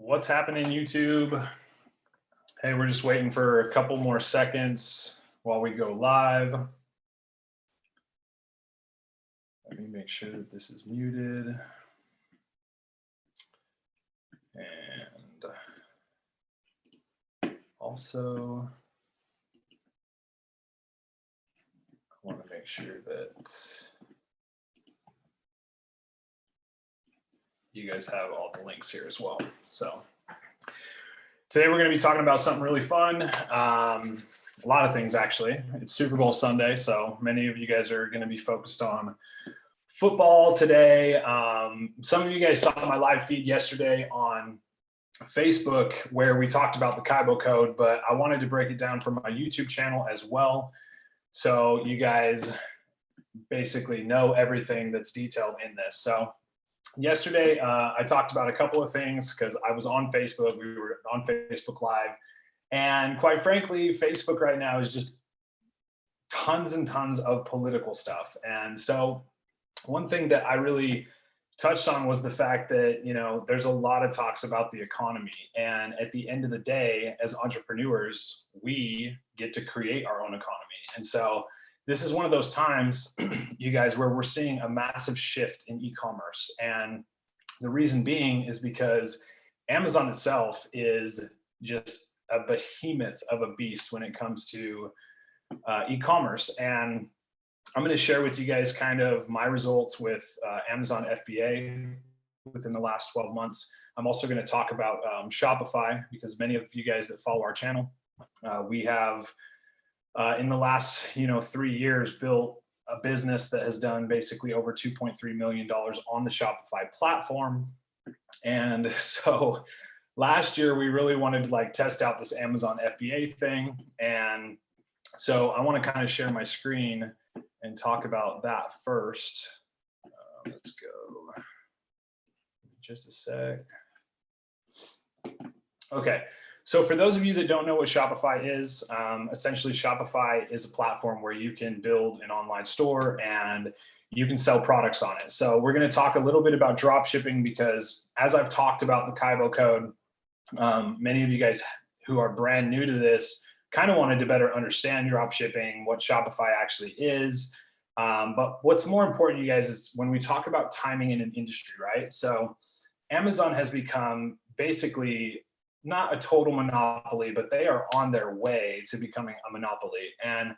What's happening, YouTube? Hey, we're just waiting for a couple more seconds while we go live. Let me make sure that this is muted. And also, I want to make sure that you guys have all the links here as well. So today we're going to be talking about something really fun. A lot of things, actually. It's Super Bowl Sunday, so many of you guys are going to be focused on football today. Some of you guys saw my live feed yesterday on Facebook where we talked about the Kibo code, but I wanted to break it down for my YouTube channel as well, so you guys basically know everything that's detailed in this. So yesterday, I talked about a couple of things because I was on Facebook. We were on Facebook Live. And quite frankly, Facebook right now is just tons and tons of political stuff. And so one thing that I really touched on was the fact that, you know, there's a lot of talks about the economy. And at the end of the day, as entrepreneurs, we get to create our own economy. And so this is one of those times, you guys, where we're seeing a massive shift in e-commerce. And the reason being is because Amazon itself is just a behemoth of a beast when it comes to e-commerce. And I'm going to share with you guys kind of my results with Amazon FBA within the last 12 months. I'm also going to talk about Shopify, because many of you guys that follow our channel, we have in the last 3 years built a business that has done basically over $2.3 million on the Shopify platform. And so last year we really wanted to test out this Amazon FBA thing. And so I want to kind of share my screen and talk about that first. Let's go just a sec. Okay. So for those of you that don't know what Shopify is, essentially Shopify is a platform where you can build an online store and you can sell products on it. So we're going to talk a little bit about drop shipping, because as I've talked about the Kibo code, many of you guys who are brand new to this kind of wanted to better understand drop shipping, what Shopify actually is. But what's more important, you guys, is when we talk about timing in an industry, right? So Amazon has become basically not a total monopoly, but they are on their way to becoming a monopoly. And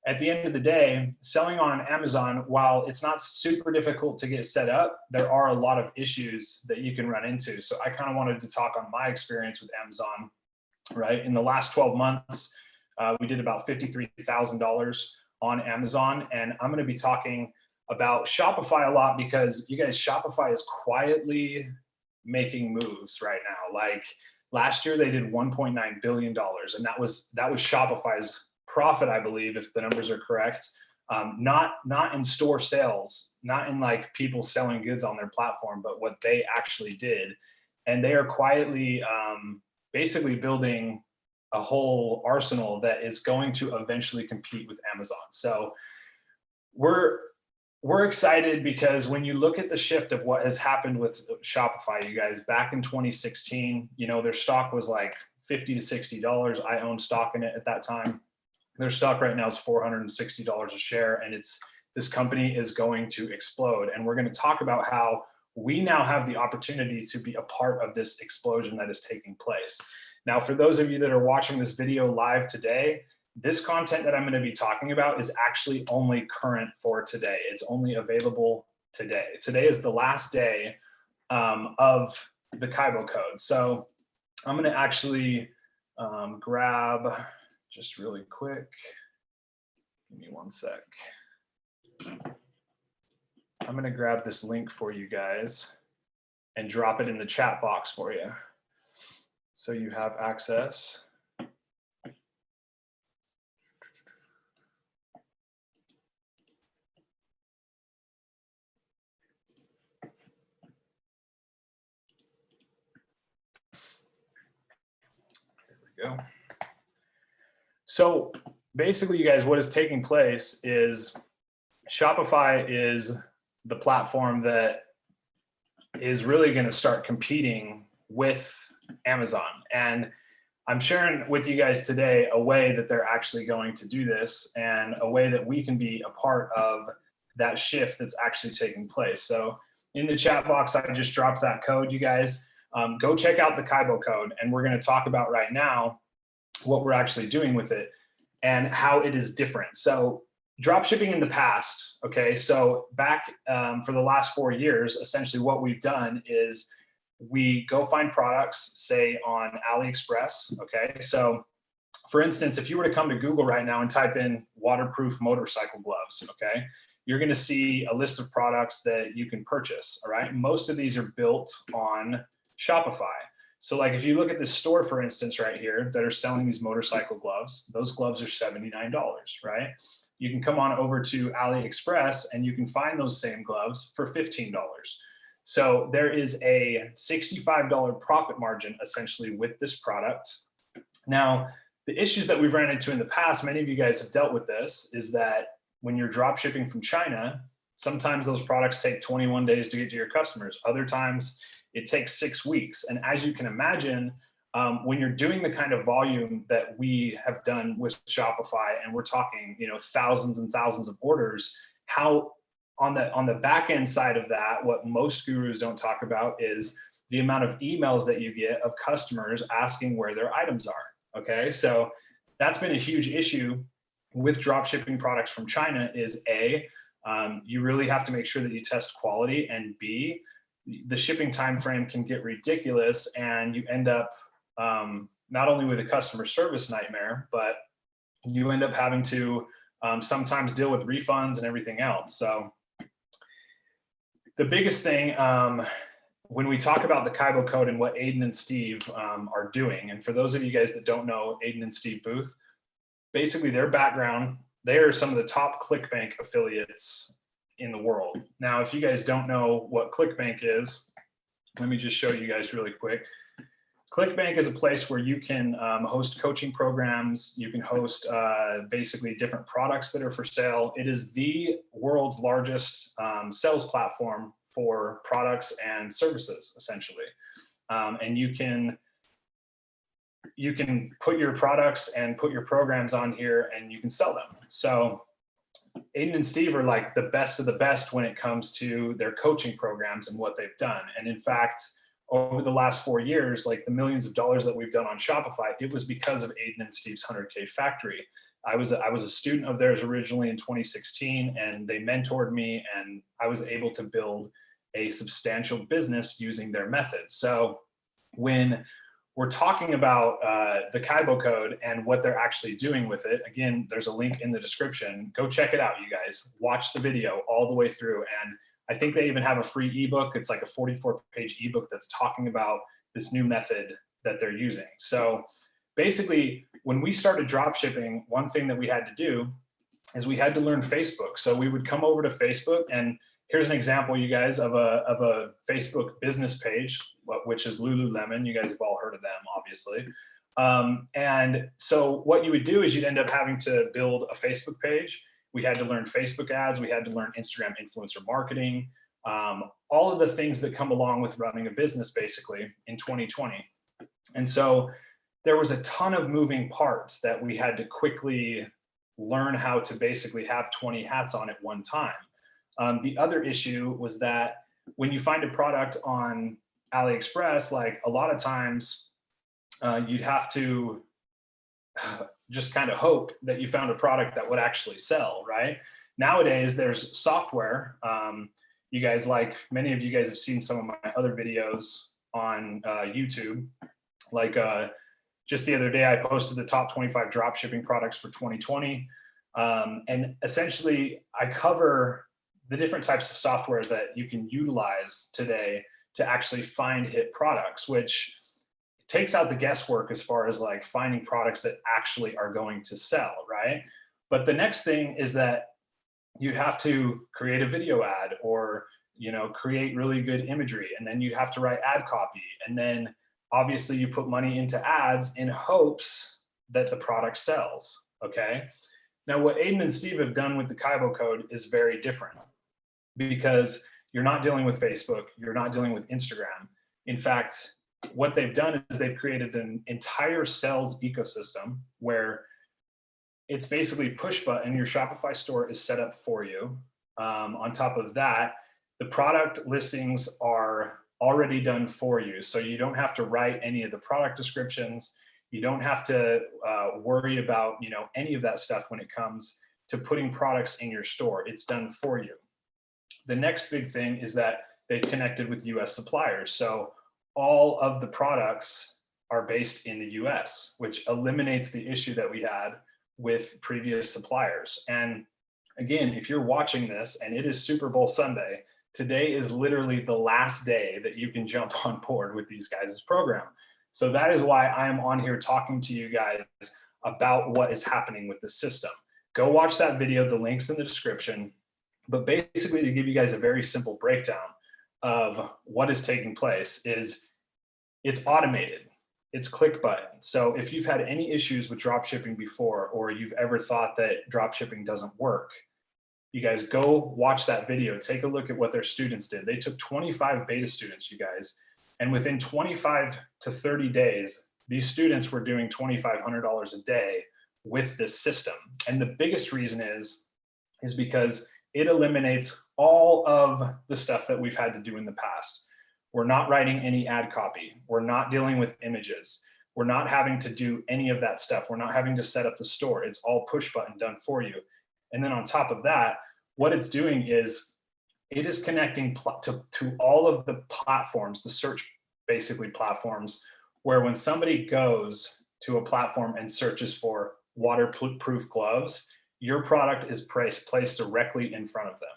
at the end of the day, selling on Amazon, while it's not super difficult to get set up, there are a lot of issues that you can run into. So I kind of wanted to talk on my experience with Amazon, right? In the last 12 months, we did about $53,000 on Amazon. And I'm going to be talking about Shopify a lot, because you guys, Shopify is quietly making moves right now. Like, last year they did $1.9 billion, and that was Shopify's profit, I believe, if the numbers are correct. Not in store sales, not in people selling goods on their platform, but what they actually did. And they are quietly basically building a whole arsenal that is going to eventually compete with Amazon. So we're excited, because when you look at the shift of what has happened with Shopify, you guys, back in 2016, their stock was like $50 to $60. I owned stock in it at that time. Their stock right now is $460 a share, and this company is going to explode. And we're going to talk about how we now have the opportunity to be a part of this explosion that is taking place. Now, for those of you that are watching this video live today, this content that I'm going to be talking about is actually only current for today. It's only available today. Today is the last day of the Kibo code. So I'm going to actually grab, just really quick, give me one sec. I'm going to grab this link for you guys and drop it in the chat box for you, so you have access. Go. So basically, you guys, what is taking place is Shopify is the platform that is really going to start competing with Amazon. And I'm sharing with you guys today a way that they're actually going to do this and a way that we can be a part of that shift that's actually taking place. So in the chat box, I just dropped that code, you guys. Go check out the Kibo code, and we're going to talk about right now what we're actually doing with it and how it is different. So drop shipping in the past, okay, so back for the last 4 years, essentially what we've done is we go find products, say on AliExpress, okay? So for instance, if you were to come to Google right now and type in waterproof motorcycle gloves, okay, you're gonna see a list of products that you can purchase, all right? Most of these are built on Shopify. So like if you look at this store, for instance, right here, that are selling these motorcycle gloves, those gloves are $79, right? You can come on over to AliExpress and you can find those same gloves for $15. So there is a $65 profit margin essentially with this product. Now, the issues that we've ran into in the past, many of you guys have dealt with this, is that when you're drop shipping from China, sometimes those products take 21 days to get to your customers. Other times it takes 6 weeks. And as you can imagine, when you're doing the kind of volume that we have done with Shopify, and we're talking, thousands and thousands of orders, how on the back end side of that, what most gurus don't talk about is the amount of emails that you get of customers asking where their items are. Okay, so that's been a huge issue with drop shipping products from China. Is A, you really have to make sure that you test quality, and B, the shipping time frame can get ridiculous, and you end up not only with a customer service nightmare, but you end up having to sometimes deal with refunds and everything else. So the biggest thing when we talk about the Kibo code and what Aidan and Steve are doing, and for those of you guys that don't know Aidan and Steve Booth, basically their background, they are some of the top ClickBank affiliates in the world. Now, if you guys don't know what ClickBank is, let me just show you guys really quick. ClickBank is a place where you can host coaching programs. You can host basically different products that are for sale. It is the world's largest sales platform for products and services, essentially. And you can put your products and put your programs on here, and you can sell them. So Aidan and Steve are like the best of the best when it comes to their coaching programs and what they've done. And in fact, over the last 4 years, like the millions of dollars that we've done on Shopify, it was because of Aidan and Steve's 100K factory. I was a student of theirs originally in 2016, and they mentored me, and I was able to build a substantial business using their methods. So when we're talking about the Kibo code and what they're actually doing with it, again, there's a link in the description. Go check it out, you guys. Watch the video all the way through. And I think they even have a free ebook. It's like a 44-page ebook that's talking about this new method that they're using. So basically, when we started drop shipping, one thing that we had to do is we had to learn Facebook. So we would come over to Facebook, and here's an example, you guys, of a Facebook business page, which is Lululemon. You guys have all heard of them, obviously. And so what you would do is you'd end up having to build a Facebook page. We had to learn Facebook ads. We had to learn Instagram influencer marketing, all of the things that come along with running a business, basically, in 2020. And so there was a ton of moving parts that we had to quickly learn how to basically have 20 hats on at one time. The other issue was that when you find a product on AliExpress, like a lot of times you'd have to just kind of hope that you found a product that would actually sell, right? Nowadays, there's software. You guys, like many of you guys have seen some of my other videos on YouTube. Like just the other day, I posted the top 25 drop shipping products for 2020. And essentially, I cover the different types of software that you can utilize today to actually find hit products, which takes out the guesswork as far as like finding products that actually are going to sell, right? But the next thing is that you have to create a video ad, or create really good imagery, and then you have to write ad copy, and then obviously you put money into ads in hopes that the product sells. Okay, now what Aidan and Steve have done with the Kibo code is very different, because you're not dealing with Facebook, you're not dealing with Instagram. In fact, what they've done is they've created an entire sales ecosystem where it's basically push button. Your Shopify store is set up for you. On top of that, the product listings are already done for you. So you don't have to write any of the product descriptions. You don't have to worry about, you know, any of that stuff when it comes to putting products in your store. It's done for you. The next big thing is that they've connected with US suppliers. So all of the products are based in the US, which eliminates the issue that we had with previous suppliers. And again, if you're watching this and it is Super Bowl Sunday, today is literally the last day that you can jump on board with these guys' program. So that is why I am on here talking to you guys about what is happening with the system. Go watch that video, the link's in the description. But basically, to give you guys a very simple breakdown of what is taking place is it's automated. It's click button. So if you've had any issues with drop shipping before, or you've ever thought that drop shipping doesn't work, you guys go watch that video. Take a look at what their students did. They took 25 beta students, you guys, and within 25 to 30 days, these students were doing $2,500 a day with this system. And the biggest reason is because it eliminates all of the stuff that we've had to do in the past. We're not writing any ad copy. We're not dealing with images. We're not having to do any of that stuff. We're not having to set up the store. It's all push button done for you. And then on top of that, what it's doing is it is connecting to all of the platforms, the search basically platforms, where when somebody goes to a platform and searches for waterproof gloves, your product is placed directly in front of them.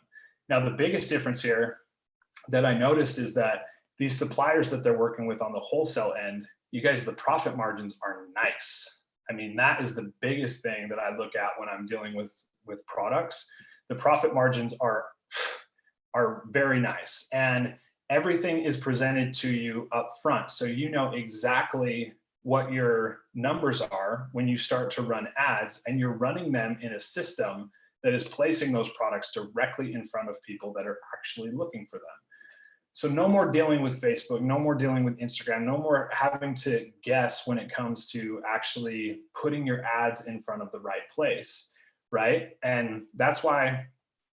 Now, the biggest difference here that I noticed is that these suppliers that they're working with on the wholesale end, you guys, the profit margins are nice. I mean, that is the biggest thing that I look at when I'm dealing with products. The profit margins are very nice, and everything is presented to you up front. So you know exactly what your numbers are when you start to run ads, and you're running them in a system that is placing those products directly in front of people that are actually looking for them. So no more dealing with Facebook, no more dealing with Instagram, no more having to guess when it comes to actually putting your ads in front of the right place, right? And that's why,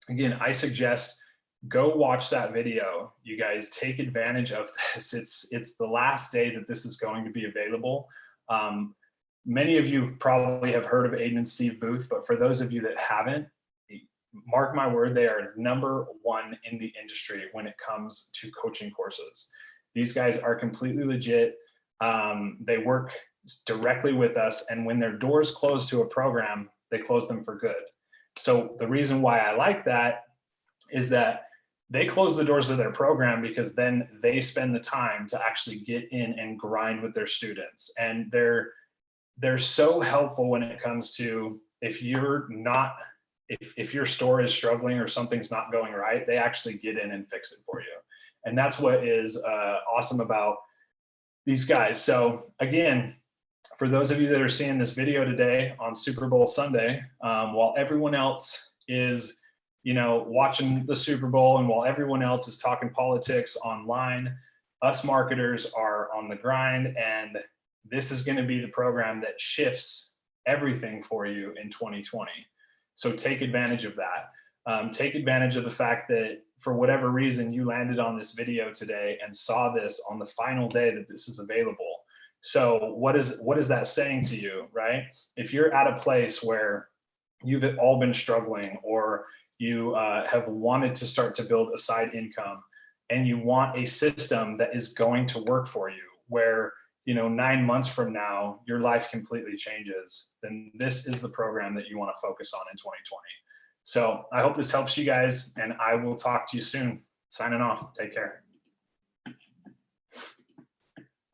again, I suggest go watch that video. You guys take advantage of this. It's the last day that this is going to be available. Many of you probably have heard of Aidan and Steve Booth, but for those of you that haven't, mark my word, they are #1 in the industry when it comes to coaching courses. These guys are completely legit. They work directly with us, and when their doors close to a program, they close them for good. So the reason why I like that is that they close the doors to their program because then they spend the time to actually get in and grind with their students. And they're so helpful when it comes to if your store is struggling or something's not going right, they actually get in and fix it for you. And that's what is awesome about these guys. So again, for those of you that are seeing this video today on Super Bowl Sunday, while everyone else is, watching the Super Bowl, and while everyone else is talking politics online, us marketers are on the grind, and this is going to be the program that shifts everything for you in 2020. So take advantage of that. Take advantage of the fact that for whatever reason you landed on this video today and saw this on the final day that this is available. So what is that saying to you, right? If you're at a place where you've all been struggling, or you have wanted to start to build a side income, and you want a system that is going to work for you, where 9 months from now your life completely changes, then this is the program that you want to focus on in 2020. So I hope this helps you guys, and I will talk to you soon. Signing off. Take care.